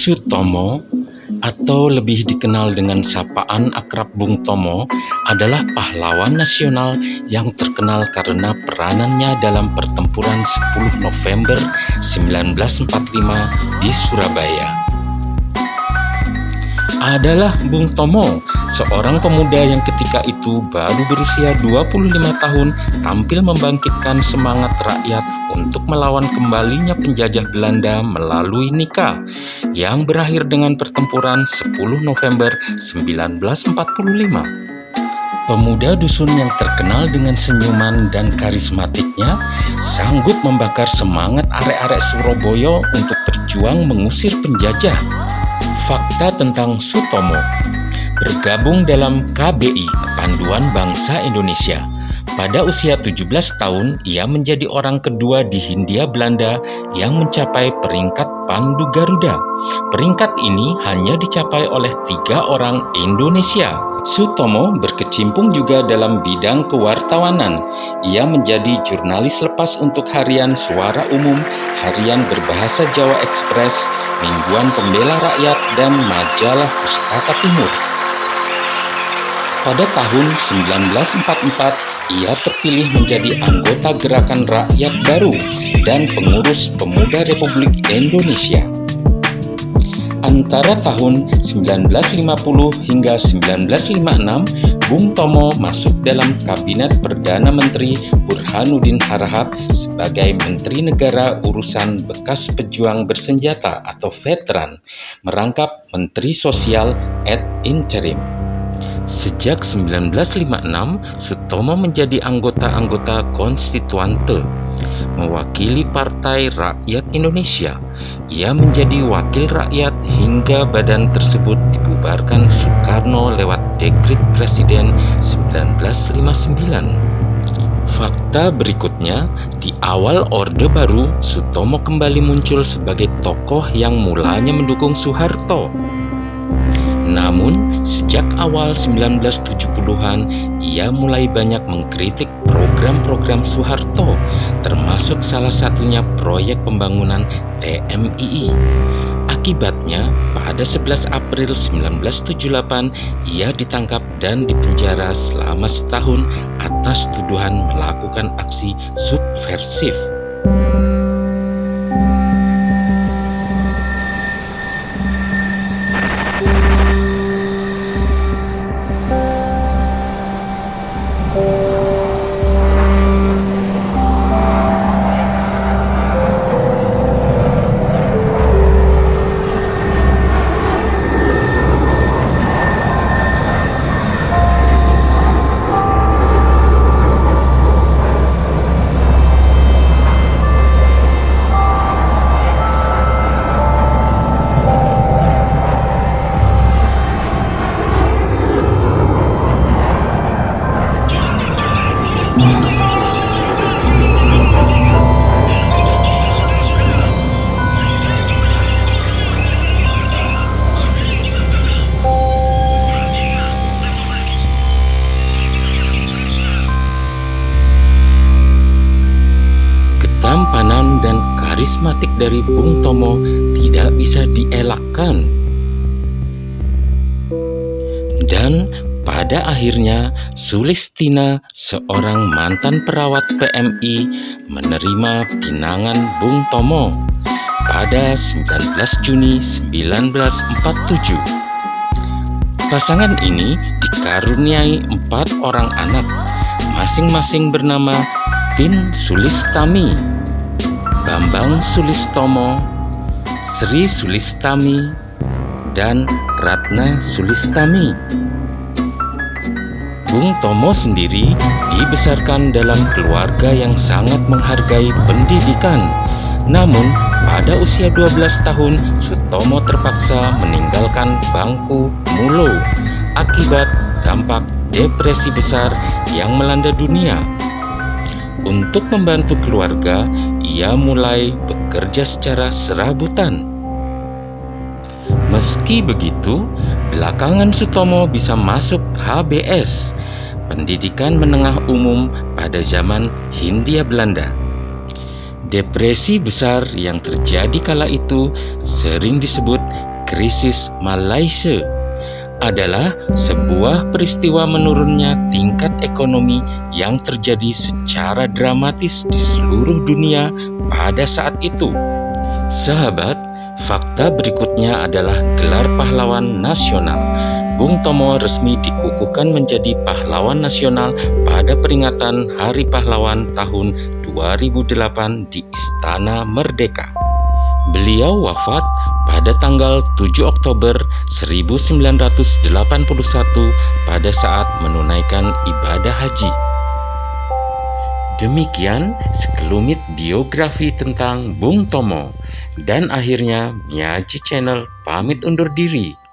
Sutomo, atau lebih dikenal dengan sapaan akrab Bung Tomo, adalah pahlawan nasional yang terkenal karena peranannya dalam pertempuran 10 November 1945 di Surabaya. Adalah Bung Tomo, seorang pemuda yang ketika itu baru berusia 25 tahun, tampil membangkitkan semangat rakyat untuk melawan kembalinya penjajah Belanda melalui nikah yang berakhir dengan pertempuran 10 November 1945. Pemuda dusun yang terkenal dengan senyuman dan karismatiknya sanggup membakar semangat arek-arek Surabaya untuk berjuang mengusir penjajah. Fakta tentang Sutomo: bergabung dalam KBI, Kepanduan Bangsa Indonesia. Pada usia 17 tahun, ia menjadi orang kedua di Hindia Belanda yang mencapai peringkat Pandu Garuda. Peringkat ini hanya dicapai oleh 3 orang Indonesia. Sutomo berkecimpung juga dalam bidang kewartawanan. Ia menjadi jurnalis lepas untuk harian Suara Umum, harian berbahasa Jawa Ekspres, Mingguan Pembela Rakyat, dan majalah Pustaka Timur. Pada tahun 1944, ia terpilih menjadi anggota Gerakan Rakyat Baru dan pengurus Pemuda Republik Indonesia. Antara tahun 1950 hingga 1956, Bung Tomo masuk dalam Kabinet Perdana Menteri Burhanuddin Harahap sebagai Menteri Negara Urusan Bekas Pejuang Bersenjata atau Veteran, merangkap Menteri Sosial ad interim. Sejak 1956, Sutomo menjadi anggota konstituante, mewakili Partai Rakyat Indonesia. Ia menjadi wakil rakyat hingga badan tersebut dibubarkan Soekarno lewat dekret Presiden 1959. Fakta berikutnya, di awal Orde Baru, Sutomo kembali muncul sebagai tokoh yang mulanya mendukung Soeharto. Namun, sejak awal 1970-an, ia mulai banyak mengkritik program-program Soeharto, termasuk salah satunya proyek pembangunan TMII. Akibatnya, pada 11 April 1978, ia ditangkap dan dipenjara selama setahun atas tuduhan melakukan aksi subversif. Ketampanan dan karismatik dari Bung Tomo tidak bisa dielakkan. Dan pada akhirnya Sulistina, seorang mantan perawat PMI, menerima pinangan Bung Tomo pada 19 Juni 1947. Pasangan ini dikaruniai 4 orang anak, masing-masing bernama Tin Sulistami, Bambang Sulistomo, Sri Sulistami, dan Ratna Sulistami. Bung Tomo sendiri dibesarkan dalam keluarga yang sangat menghargai pendidikan. Namun, pada usia 12 tahun, Sutomo terpaksa meninggalkan bangku mulo akibat dampak depresi besar yang melanda dunia. Untuk membantu keluarga, ia mulai bekerja secara serabutan. Meski begitu, belakangan Sutomo bisa masuk HBS, Pendidikan Menengah Umum pada zaman Hindia Belanda. Depresi besar yang terjadi kala itu sering disebut krisis Malaysia adalah sebuah peristiwa menurunnya tingkat ekonomi yang terjadi secara dramatis di seluruh dunia pada saat itu. Sahabat, fakta berikutnya adalah gelar pahlawan nasional. Bung Tomo resmi dikukuhkan menjadi pahlawan nasional pada peringatan Hari Pahlawan tahun 2008 di Istana Merdeka. Beliau wafat pada tanggal 7 Oktober 1981 pada saat menunaikan ibadah haji. Demikian sekelumit biografi tentang Bung Tomo. Dan akhirnya Miyaji Channel pamit undur diri.